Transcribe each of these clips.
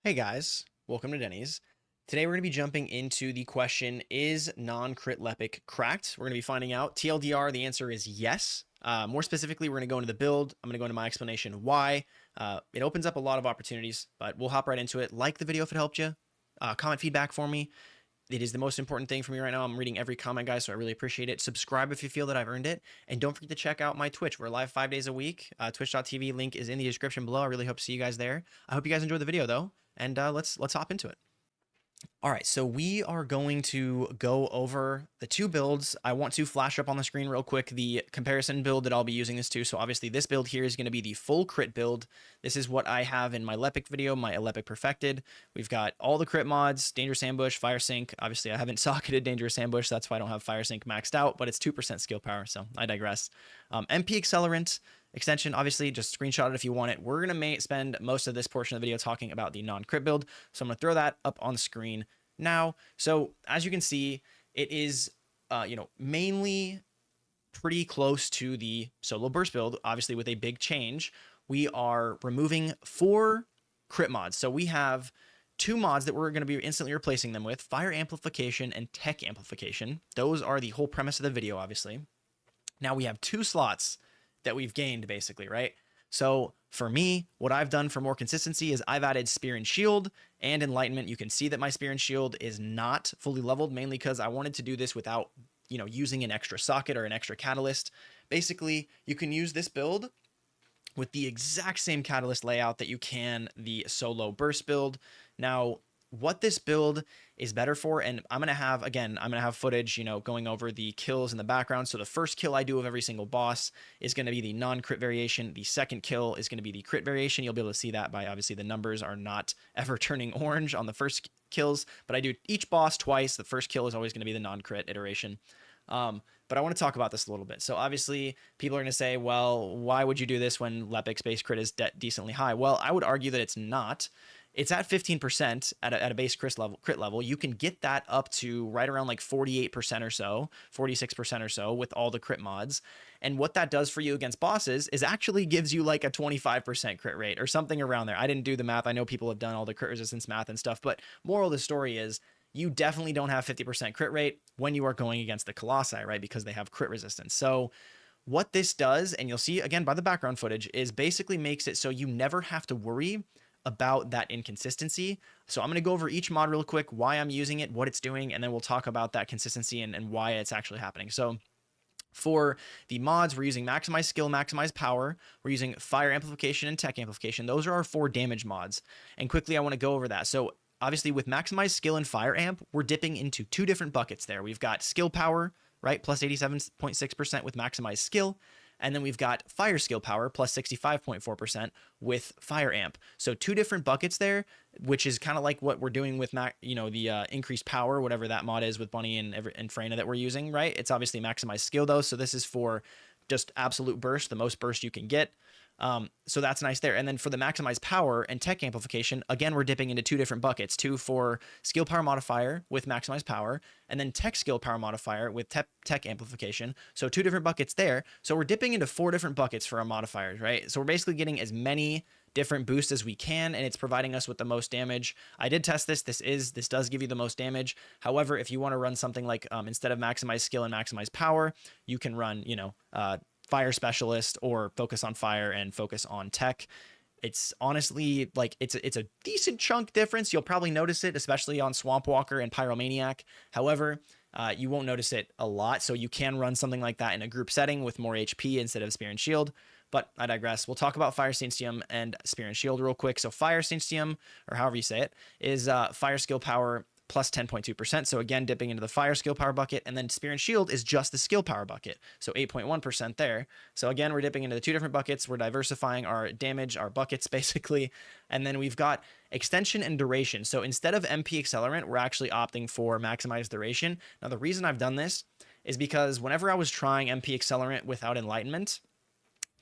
Hey guys, welcome to Denny's. Today we're going to be jumping into the question, is non-crit Lepic cracked? We're going to be finding out. TLDR, the answer is yes. More specifically, we're going to go into the build. I'm going to go into my explanation why. It opens up a lot of opportunities, but we'll hop right into it. Like the video if it helped you. Comment feedback for me. It is the most important thing for me right now. I'm reading every comment, guys, so I really appreciate it. Subscribe if you feel that I've earned it. And don't forget to check out my Twitch. We're live 5 days a week. Twitch.tv link is in the description below. I really hope to see you guys there. I hope you guys enjoyed the video, though. And let's hop into it. All right, so we are going to go over the two builds. I want to flash up on the screen real quick the comparison build that I'll be using this to. So obviously this build here is going to be the full crit build. This is what I have in my Lepic video, my Lepic Perfected. We've got all the crit mods, Dangerous Ambush, Fire Sync. Obviously I haven't socketed Dangerous Ambush, that's why I don't have Fire Sync maxed out, but it's 2% skill power, so I digress. MP Accelerant extension, obviously just screenshot it if you want it. We're going to spend most of this portion of the video talking about the non-crit build, so I'm going to throw that up on the screen now. So as you can see, it is mainly pretty close to the solo burst build, obviously with a big change. We are removing 4 crit mods. So we have 2 mods that we're going to be instantly replacing them with: fire amplification and tech amplification. Those are the whole premise of the video, obviously. Now we have 2 slots that we've gained, basically, right? So for me, what I've done for more consistency is I've added Spear and Shield and Enlightenment. You can see that my Spear and Shield is not fully leveled, mainly because I wanted to do this without, using an extra socket or an extra catalyst. Basically, you can use this build with the exact same catalyst layout that you can the solo burst build. Now, what this build is better for, and I'm going to have footage, going over the kills in the background. So the first kill I do of every single boss is going to be the non-crit variation. The second kill is going to be the crit variation. You'll be able to see that by, obviously, the numbers are not ever turning orange on the first kills, but I do each boss twice. The first kill is always going to be the non-crit iteration. But I want to talk about this a little bit. So obviously people are going to say, well, why would you do this when Lepic's base crit is decently high? Well, I would argue that it's not. It's at 15% at a base crit level. You can get that up to right around like 48% or so, 46% or so with all the crit mods. And what that does for you against bosses is actually gives you like a 25% crit rate or something around there. I didn't do the math. I know people have done all the crit resistance math and stuff, but moral of the story is you definitely don't have 50% crit rate when you are going against the Colossi, right? Because they have crit resistance. So what this does, and you'll see again by the background footage, is basically makes it so you never have to worry about that inconsistency. So I'm going to go over each mod real quick, why I'm using it, what it's doing, and then we'll talk about that consistency and why it's actually happening. So for the mods, we're using Maximize Skill, Maximize Power. We're using Fire Amplification and Tech Amplification. Those are our 4 damage mods. And quickly, I want to go over that. So obviously with Maximize Skill and Fire Amp, we're dipping into 2 different buckets there. We've got Skill Power, right, plus 87.6% with Maximize Skill. And then we've got Fire Skill Power plus 65.4% with Fire Amp. So 2 different buckets there, which is kind of like what we're doing with the increased power, whatever that mod is with Bunny and Freyna that we're using, right? It's obviously Maximize Skill though, so this is for just absolute burst, the most burst you can get. So that's nice there. And then for the Maximize Power and Tech Amplification, again, we're dipping into 2 different buckets. 2 for Skill Power Modifier with Maximize Power, and then Tech Skill Power Modifier with Tech Amplification. So 2 different buckets there. So we're dipping into 4 different buckets for our modifiers, right? So we're basically getting as many different boosts as we can, and it's providing us with the most damage. I did test this. This does give you the most damage. However, if you want to run something like instead of Maximize Skill and Maximize Power, you can run, Fire Specialist or focus on fire and focus on tech. It's honestly like it's a decent chunk difference. You'll probably notice it, especially on Swamp Walker and Pyromaniac. However, you won't notice it a lot. So you can run something like that in a group setting with more HP instead of Spear and Shield. But I digress. We'll talk about Fire Stadium and Spear and Shield real quick. So Fire Stadium, or however you say it, is Fire Skill Power plus 10.2%. So again, dipping into the Fire Skill Power bucket, and then Spear and Shield is just the Skill Power bucket. So 8.1% there. So again, we're dipping into the 2 different buckets. We're diversifying our damage, our buckets basically. And then we've got extension and duration. So instead of MP Accelerant, we're actually opting for Maximize Duration. Now the reason I've done this is because whenever I was trying MP Accelerant without Enlightenment,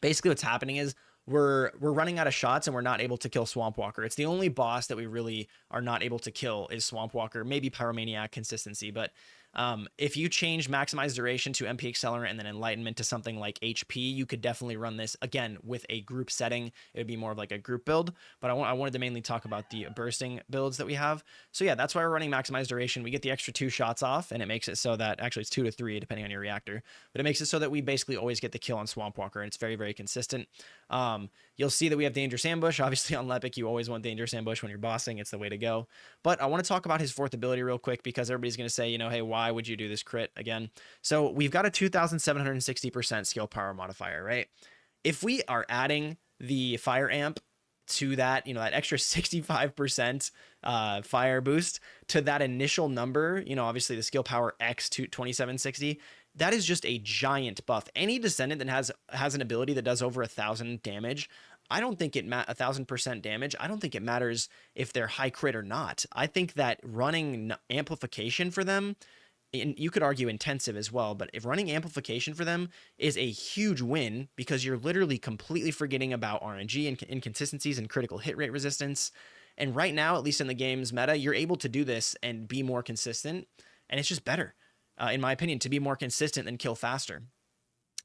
basically what's happening is we're running out of shots and we're not able to kill Swamp Walker. It's the only boss that we really are not able to kill is Swamp Walker, maybe Pyromaniac consistency, but If you change maximize duration to MP accelerant and then enlightenment to something like HP, you could definitely run this again with a group setting. It would be more of like a group build, but I wanted to mainly talk about the bursting builds that we have. So yeah, that's why we're running maximize duration. We get the extra 2 shots off, and it makes it so that actually it's 2 to 3 depending on your reactor, but it makes it so that we basically always get the kill on Swamp Walker, and it's very, very consistent. You'll see that we have Dangerous Ambush. Obviously on Lepic, you always want Dangerous Ambush when you're bossing. It's the way to go. But I want to talk about his 4th ability real quick, because everybody's going to say, you know, hey, why would you do this crit again? So we've got a 2,760% skill power modifier, right? If we are adding the fire amp to that, you know, that extra 65% fire boost to that initial number, you know, obviously the skill power X to 2760, that is just a giant buff. Any Descendant that has an ability that does over 1,000 damage, I don't think 1,000% damage. I don't think it matters if they're high crit or not. I think that running amplification for them, and you could argue intensive as well, but if running amplification for them is a huge win, because you're literally completely forgetting about RNG and inconsistencies and critical hit rate resistance. And right now, at least in the game's meta, you're able to do this and be more consistent, and it's just better, in my opinion, to be more consistent than kill faster.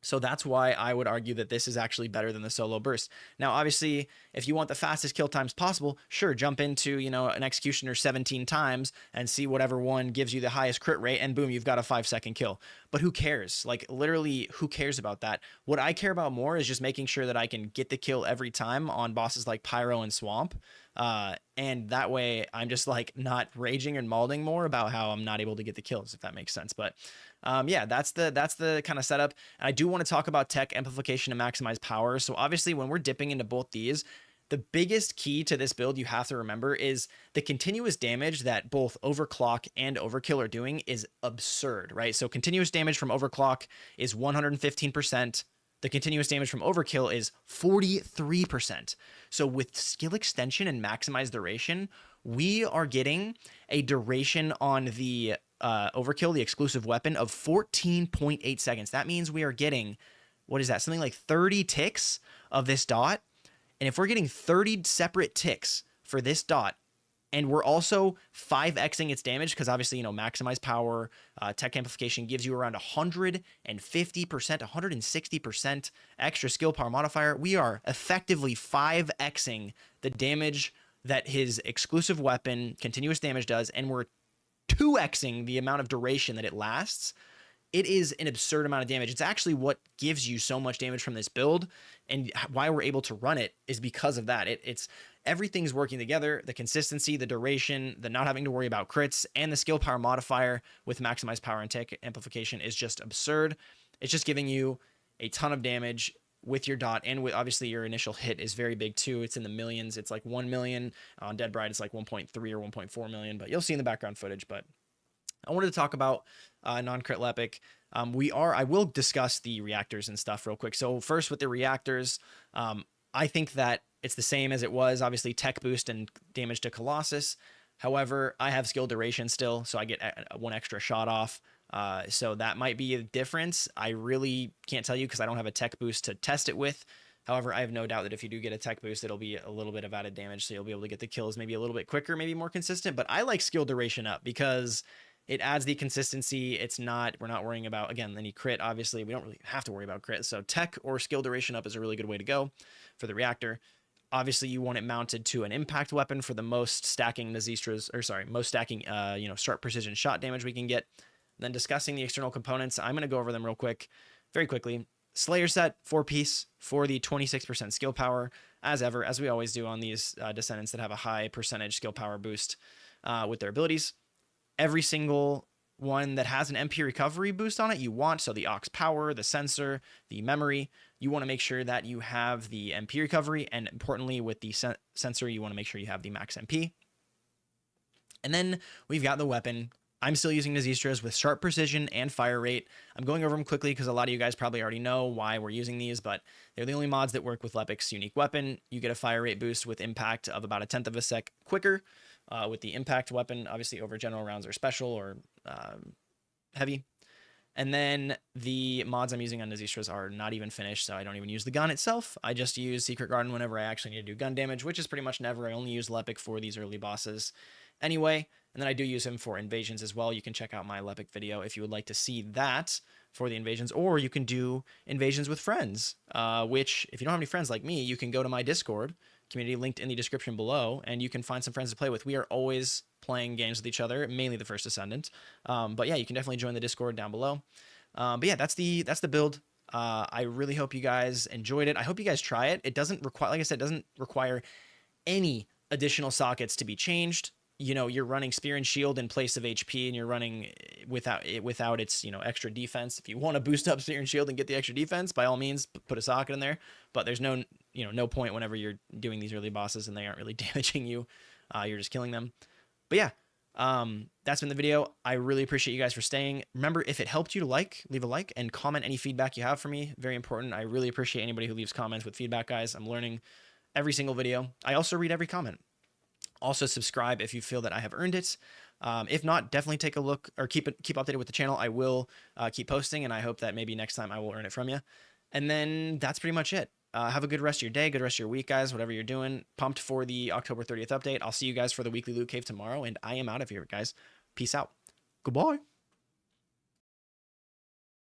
So that's why I would argue that this is actually better than the solo burst. Now, obviously, if you want the fastest kill times possible, sure, jump into, you know, an Executioner 17 times and see whatever one gives you the highest crit rate, and boom, you've got a 5-second kill. But who cares? Like, literally, who cares about that? What I care about more is just making sure that I can get the kill every time on bosses like Pyro and Swamp. And that way I'm just like not raging and malding more about how I'm not able to get the kills, if that makes sense. But yeah, that's the kind of setup. And I do want to talk about tech amplification and maximize power. So obviously when we're dipping into both these, the biggest key to this build you have to remember is the continuous damage that both overclock and overkill are doing is absurd, right? So continuous damage from overclock is 115%. The continuous damage from overkill is 43%. So with skill extension and maximize duration, we are getting a duration on the overkill, the exclusive weapon, of 14.8 seconds. That means we are getting, what is that? Something like 30 ticks of this dot. And if we're getting 30 separate ticks for this dot, and we're also 5xing its damage, because obviously, you know, maximize power, tech amplification gives you around 150%, 160% extra skill power modifier. We are effectively 5xing the damage that his exclusive weapon continuous damage does, and we're 2xing the amount of duration that it lasts. It is an absurd amount of damage. It's actually what gives you so much damage from this build, and why we're able to run it is because of that. It's everything's working together. The consistency, the duration, the not having to worry about crits, and the skill power modifier with maximized power and tech amplification is just absurd. It's just giving you a ton of damage with your dot, and with obviously your initial hit is very big too. It's in the millions. It's like 1 million. On Dead Bride, it's like 1.3 or 1.4 million, but you'll see in the background footage. But I wanted to talk about non-crit Lepic. I will discuss the reactors and stuff real quick. So first with the reactors, I think that it's the same as it was, obviously tech boost and damage to Colossus. However, I have skill duration still, so I get 1 extra shot off. So that might be a difference. I really can't tell you because I don't have a tech boost to test it with. However, I have no doubt that if you do get a tech boost, it'll be a little bit of added damage, so you'll be able to get the kills maybe a little bit quicker, maybe more consistent. But I like skill duration up because it adds the consistency. We're not worrying about, again, any crit. Obviously, we don't really have to worry about crit. So tech or skill duration up is a really good way to go for the reactor. Obviously, you want it mounted to an impact weapon for the most stacking sharp precision shot damage we can get. Then discussing the external components, I'm going to go over them real quick, very quickly. Slayer set, 4-piece for the 26% skill power, as ever, as we always do on these Descendants that have a high percentage skill power boost with their abilities. Every single one that has an MP recovery boost on it you want, so the aux power, the sensor, the memory, you want to make sure that you have the MP recovery, and importantly with the sensor, you want to make sure you have the max MP. And then we've got the weapon. I'm still using Nazistras with sharp precision and fire rate. I'm going over them quickly because a lot of you guys probably already know why we're using these, but they're the only mods that work with Lepic's unique weapon. You get a fire rate boost with impact of about 1/10 of a sec quicker with the impact weapon, obviously over general rounds or special or heavy. And then the mods I'm using on Nazistras are not even finished, so I don't even use the gun itself. I just use Secret Garden whenever I actually need to do gun damage, which is pretty much never. I only use Lepic for these early bosses anyway. And then I do use him for invasions as well. You can check out my Lepic video if you would like to see that for the invasions, or you can do invasions with friends, which, if you don't have any friends like me, you can go to my Discord community linked in the description below, and you can find some friends to play with. We are always playing games with each other, mainly the first Descendant. But yeah, you can definitely join the Discord down below. But yeah, that's the build. I really hope you guys enjoyed it. I hope you guys try it. It doesn't require, like I said, it doesn't require any additional sockets to be changed. You know, you're running Spear and Shield in place of HP, and you're running without its, you know, extra defense. If you want to boost up Spear and Shield and get the extra defense, by all means, put a socket in there. But there's no, you know, no point whenever you're doing these early bosses and they aren't really damaging you. You're just killing them. But yeah, that's been the video. I really appreciate you guys for staying. Remember, if it helped you to leave a like and comment any feedback you have for me. Very important. I really appreciate anybody who leaves comments with feedback, guys. I'm learning every single video. I also read every comment. Also subscribe if you feel that I have earned it. If not, definitely take a look or keep updated with the channel. I will keep posting, and I hope that maybe next time I will earn it from you. And then that's pretty much it. Have a good rest of your day, good rest of your week, guys, whatever you're doing. Pumped for the October 30th update. I'll see you guys for the weekly loot cave tomorrow, and I am out of here, guys. Peace out. Goodbye.